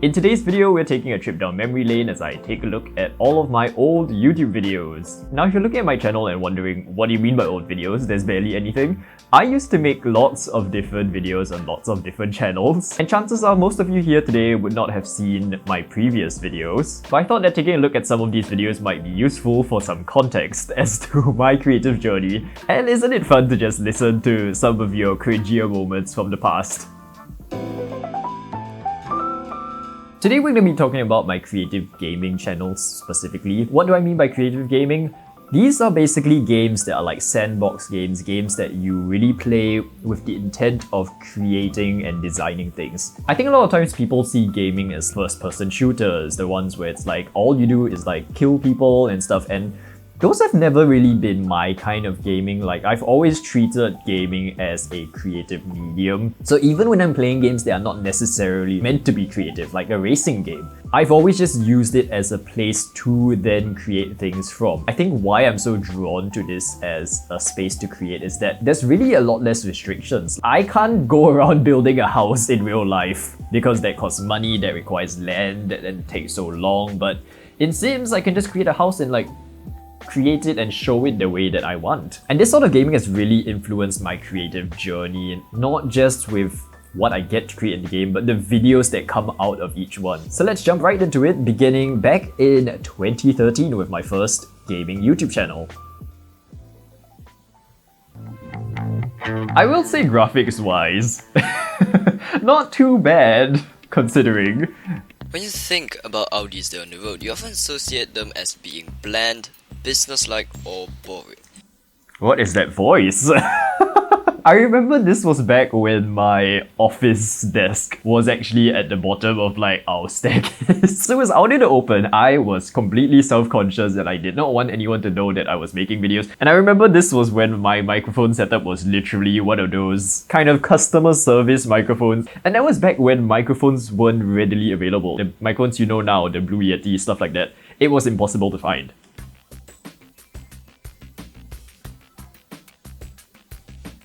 In today's video, we're taking a trip down memory lane as I take a look at all of my old YouTube videos. Now, if you're looking at my channel and wondering, what do you mean by old videos? There's barely anything. I used to make lots of different videos on lots of different channels, and chances are most of you here today would not have seen my previous videos. But I thought that taking a look at some of these videos might be useful for some context as to my creative journey. And isn't it fun to just listen to some of your cringier moments from the past? Today we're going to be talking about my creative gaming channels specifically. What do I mean by creative gaming? These are basically games that are like sandbox games, games that you really play with the intent of creating and designing things. I think a lot of times people see gaming as first-person shooters, the ones where it's like all you do is like kill people and stuff, and those have never really been my kind of gaming. Like, I've always treated gaming as a creative medium. So even when I'm playing games that are not necessarily meant to be creative, like a racing game, I've always just used it as a place to then create things from. I think why I'm so drawn to this as a space to create is that there's really a lot less restrictions. I can't go around building a house in real life because that costs money, that requires land, that then takes so long. But in Sims, I can just create a house and like create it and show it the way that I want. And this sort of gaming has really influenced my creative journey, not just with what I get to create in the game, but the videos that come out of each one. So let's jump right into it, beginning back in 2013 with my first gaming YouTube channel. I will say graphics-wise, not too bad, considering. When you think about Audis that are on the road, you often associate them as being bland, businesslike, or boring. What is that voice? I remember this was back when my office desk was actually at the bottom of like our staircase. So it was out in the open. I was completely self-conscious and I did not want anyone to know that I was making videos. And I remember this was when my microphone setup was literally one of those kind of customer service microphones. And that was back when microphones weren't readily available. The microphones you know now, the Blue Yeti, stuff like that, it was impossible to find.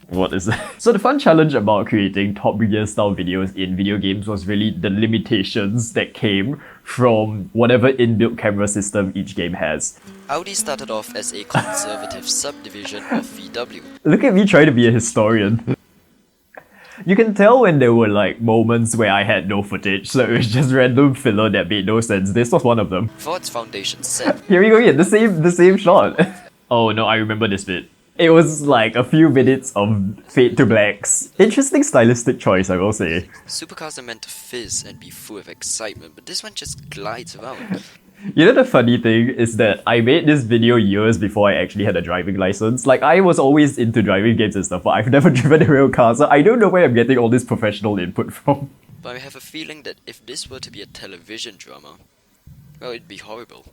What is that? So the fun challenge about creating Top Gear style videos in video games was really the limitations that came from whatever inbuilt camera system each game has. Audi started off as a conservative subdivision of VW. Look at me trying to be a historian. You can tell when there were like moments where I had no footage, so it was just random filler that made no sense. This was one of them. For its foundation set. Here we go again, the same shot. Oh no, I remember this bit. It was like a few minutes of fade to blacks. Interesting stylistic choice, I will say. Supercars are meant to fizz and be full of excitement, but this one just glides around. You know, the funny thing is that I made this video years before I actually had a driving license. Like, I was always into driving games and stuff, but I've never driven a real car, so I don't know where I'm getting all this professional input from. But I have a feeling that if this were to be a television drama, well, it'd be horrible.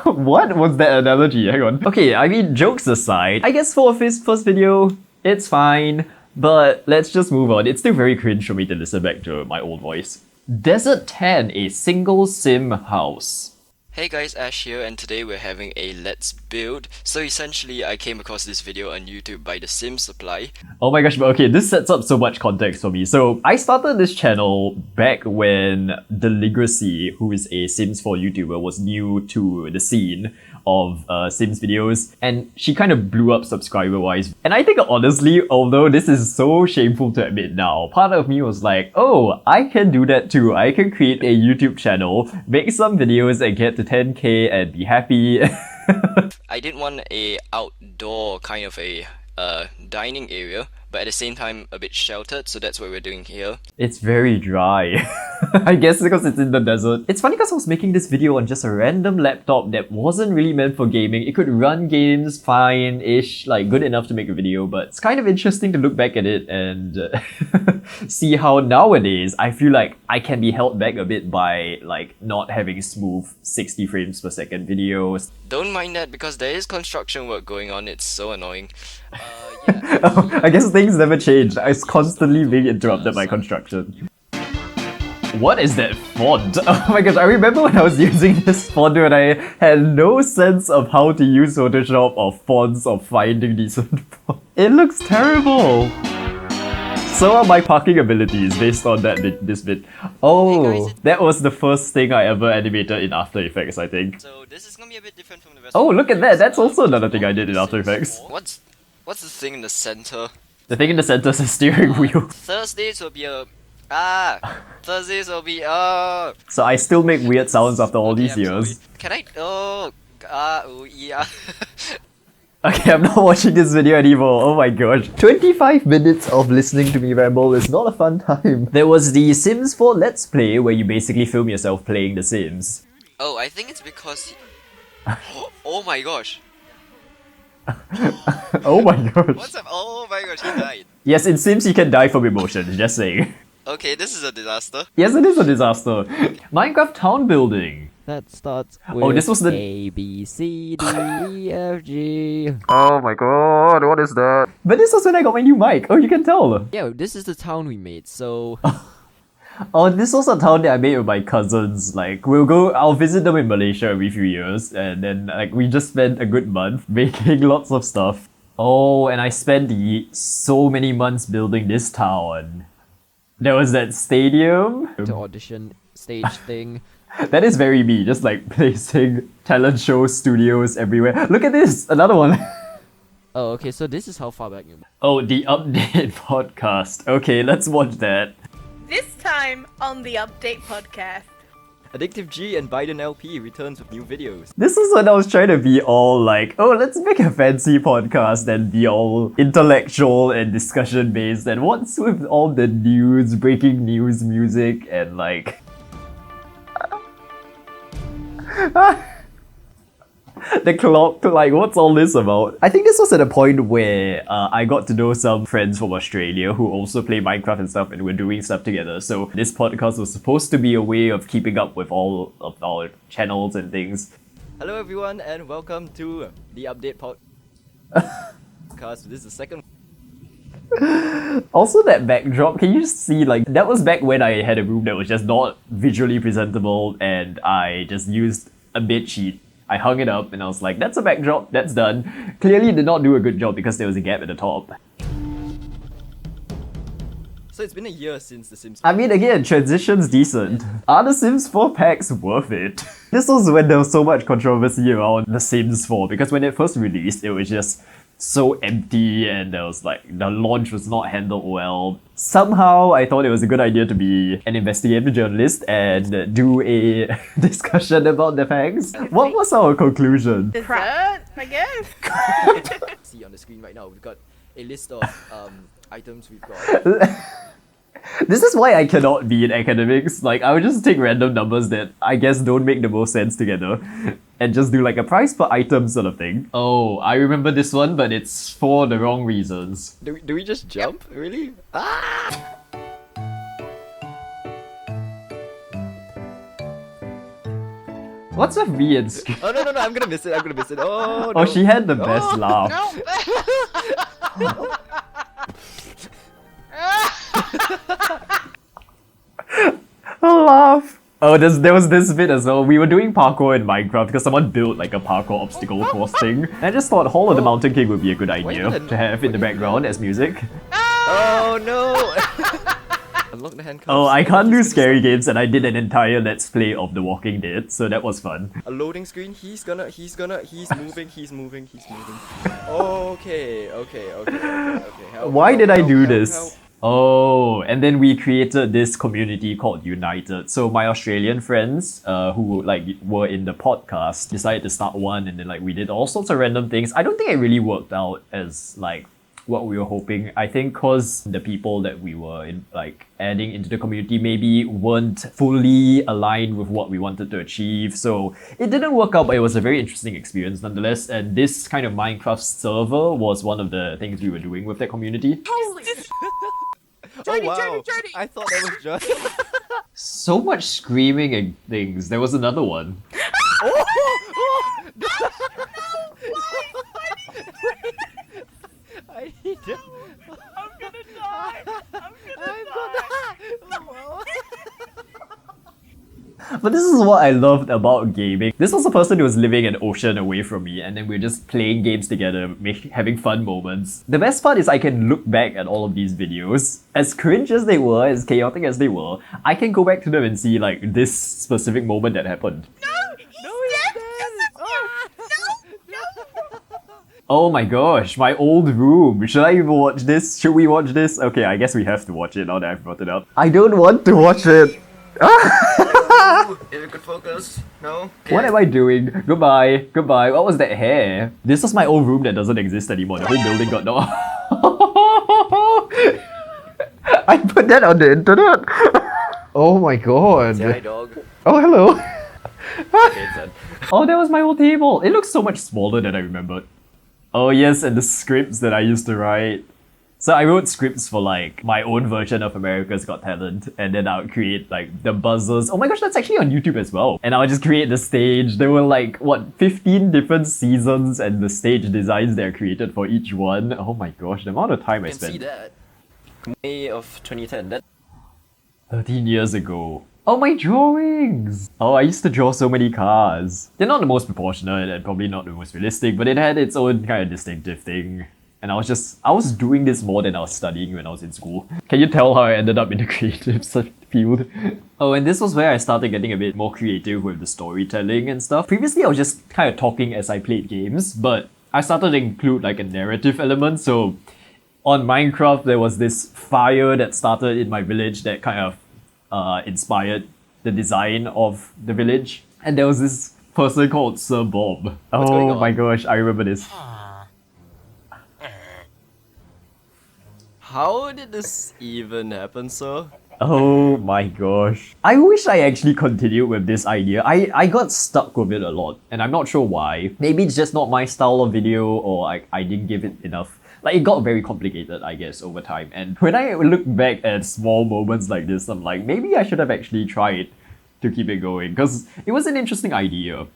What was that analogy? Hang on. Okay, I mean, jokes aside, I guess for his first video, it's fine, but let's just move on. It's still very cringe for me to listen back to my old voice. Desert 10, a single sim house. Hey guys, Ash here, and today we're having a let's build. So essentially, I came across this video on YouTube by the Sim Supply. Oh my gosh, but okay, this sets up so much context for me. So I started this channel back when Diligence, who is a Sims 4 YouTuber, was new to the scene of Sims videos, and she kind of blew up subscriber-wise. And I think honestly, although this is so shameful to admit now, part of me was like, oh, I can do that too. I can create a YouTube channel, make some videos and get to 10k and be happy. I didn't want a outdoor kind of a dining area, but at the same time a bit sheltered, so that's what we're doing here. It's very dry. I guess because it's in the desert. It's funny because I was making this video on just a random laptop that wasn't really meant for gaming. It could run games fine-ish, like good enough to make a video, but it's kind of interesting to look back at it and see how nowadays I feel like I can be held back a bit by like not having smooth 60 frames per second videos. Don't mind that because there is construction work going on, it's so annoying. Yeah. Oh, I guess things never change. I was constantly being interrupted by construction. What is that font? Oh my gosh, I remember when I was using this font and I had no sense of how to use Photoshop or fonts or finding decent fonts. It looks terrible. So are my parking abilities based on this bit. Oh, Hey guys, that was the first thing I ever animated in After Effects, I think. So this is gonna be a bit different from the rest. Oh, of the look at videos. that. That's also First another of thing all, I did in The After Sims Effects. 4. What's the thing in the center? The thing in the center is a steering wheel. Thursdays will be a Thursdays will be So I still make weird sounds after all okay, these I'm sorry. years. Can I yeah. Okay, I'm not watching this video anymore. Oh my gosh. 25 minutes of listening to me ramble is not a fun time. There was the Sims 4 Let's Play where you basically film yourself playing The Sims. Oh, I think it's because oh my gosh. Oh my gosh. What's up? Oh my gosh, he died. Yes, in Sims you can die from emotions, just saying. Okay, this is a disaster. Yes, it is a disaster. Minecraft town building. That starts with Oh, this was the- A, B, C, D, E, F, G. Oh my god, what is that? But this was when I got my new mic. Oh, you can tell. Yeah, this is the town we made, so... Oh, this was a town that I made with my cousins. Like, I'll visit them in Malaysia every few years, and then, like, we just spent a good month making lots of stuff. Oh, and I spent so many months building this town. There was that stadium. to audition stage thing. That is very me, just like placing talent show studios everywhere. Look at this, another one. Oh, okay, so this is how far back you... Oh, the update podcast. Okay, let's watch that. This time on the Update Podcast. Addictive G and Biden LP returns with new videos. This is when I was trying to be all like, oh, let's make a fancy podcast and be all intellectual and discussion based. And what's with all the news, breaking news music and like... The clock, like, what's all this about? I think this was at a point where I got to know some friends from Australia who also play Minecraft and stuff, and we're doing stuff together. So this podcast was supposed to be a way of keeping up with all of our channels and things. Hello everyone and welcome to the Update Podcast. This is the second. Also, that backdrop, can you just see, like, that was back when I had a room that was just not visually presentable, and I just used a bed sheet. I hung it up and I was like, that's a backdrop, that's done. Clearly did not do a good job because there was a gap at the top. So it's been a year since The Sims. I mean, again, transition's decent. Are The Sims 4 packs worth it? This was when there was so much controversy around The Sims 4, because when it first released, it was just so empty and there was like, the launch was not handled well. Somehow, I thought it was a good idea to be an investigative journalist and do a discussion about the facts. What was our conclusion? Dessert, I guess. See on the screen right now, we've got a list of items we've got. This is why I cannot be in academics. Like, I would just take random numbers that I guess don't make the most sense together and just do like a price per item sort of thing. Oh, I remember this one, but it's for the wrong reasons. Do we just jump? Really? Ah! What's with me and Oh no, I'm gonna miss it, Oh no. Oh, she had the best Oh, laugh. Laugh. Oh, there was this bit as well. We were doing parkour in Minecraft because someone built like a parkour obstacle course thing. And I just thought Hall of the Mountain King would be a good idea did I to have in the background as music. Oh no! Unlock the handcuffs. Oh, I can't do scary games and I did an entire let's play of The Walking Dead, so that was fun. A loading screen. He's moving. Okay. Why did I do help. this? Oh, and then we created this community called YOUnited. So my Australian friends, who like were in the podcast, decided to start one, and then like we did all sorts of random things. I don't think it really worked out as like what we were hoping. I think cause the people that we were adding into the community maybe weren't fully aligned with what we wanted to achieve. So it didn't work out, but it was a very interesting experience nonetheless. And this kind of Minecraft server was one of the things we were doing with that community. Oh wow! I thought that was just. So much screaming and things. There was another one. I need to. I'm gonna die. I'm gonna die. But this is what I loved about gaming. This was a person who was living an ocean away from me, and then we were just playing games together, having fun moments. The best part is I can look back at all of these videos. As cringe as they were, as chaotic as they were, I can go back to them and see like this specific moment that happened. Oh my gosh, my old room. Should I even watch this? Should we watch this? Okay, I guess we have to watch it now that I've brought it up. I don't want to watch it. If you could focus. No? What am I doing? Goodbye. Goodbye. What was that hair? This was my old room that doesn't exist anymore. The whole building got no. I put that on the internet. Oh my god. Say hi, dog. Oh, hello. Okay, it's done. Oh, that was my old table. It looks so much smaller than I remembered. Oh yes, and the scripts that I used to write. So I wrote scripts for like my own version of America's Got Talent, and then I would create like the buzzers. Oh my gosh, that's actually on YouTube as well. And I would just create the stage. There were like, what, 15 different seasons and the stage designs that are created for each one. Oh my gosh, the amount of time I You can spent. see that. May of 2010. That 13 years ago. Oh, my drawings! Oh, I used to draw so many cars. They're not the most proportionate and probably not the most realistic, but it had its own kind of distinctive thing. And I was doing this more than I was studying when I was in school. Can you tell how I ended up in the creative field? Oh, and this was where I started getting a bit more creative with the storytelling and stuff. Previously, I was just kind of talking as I played games, but I started to include like a narrative element, so on Minecraft, there was this fire that started in my village that kind of inspired the design of the village. And there was this person called Sir Bob. What's going Oh on? my gosh, I remember this. How did this even happen, sir? Oh my gosh. I wish I actually continued with this idea. I got stuck with it a lot, and I'm not sure why. Maybe it's just not my style of video, or I didn't give it enough. Like, it got very complicated, I guess, over time. And when I look back at small moments like this, I'm like, maybe I should have actually tried to keep it going, because it was an interesting idea.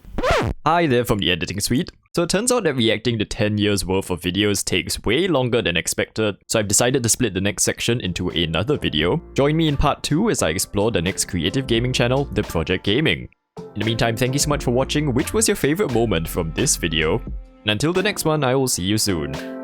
Hi there from the editing suite. So it turns out that reacting to 10 years worth of videos takes way longer than expected, so I've decided to split the next section into another video. Join me in part 2 as I explore the next creative gaming channel, The Project Gaming. In the meantime, thank you so much for watching. Which was your favorite moment from this video? And until the next one, I will see you soon.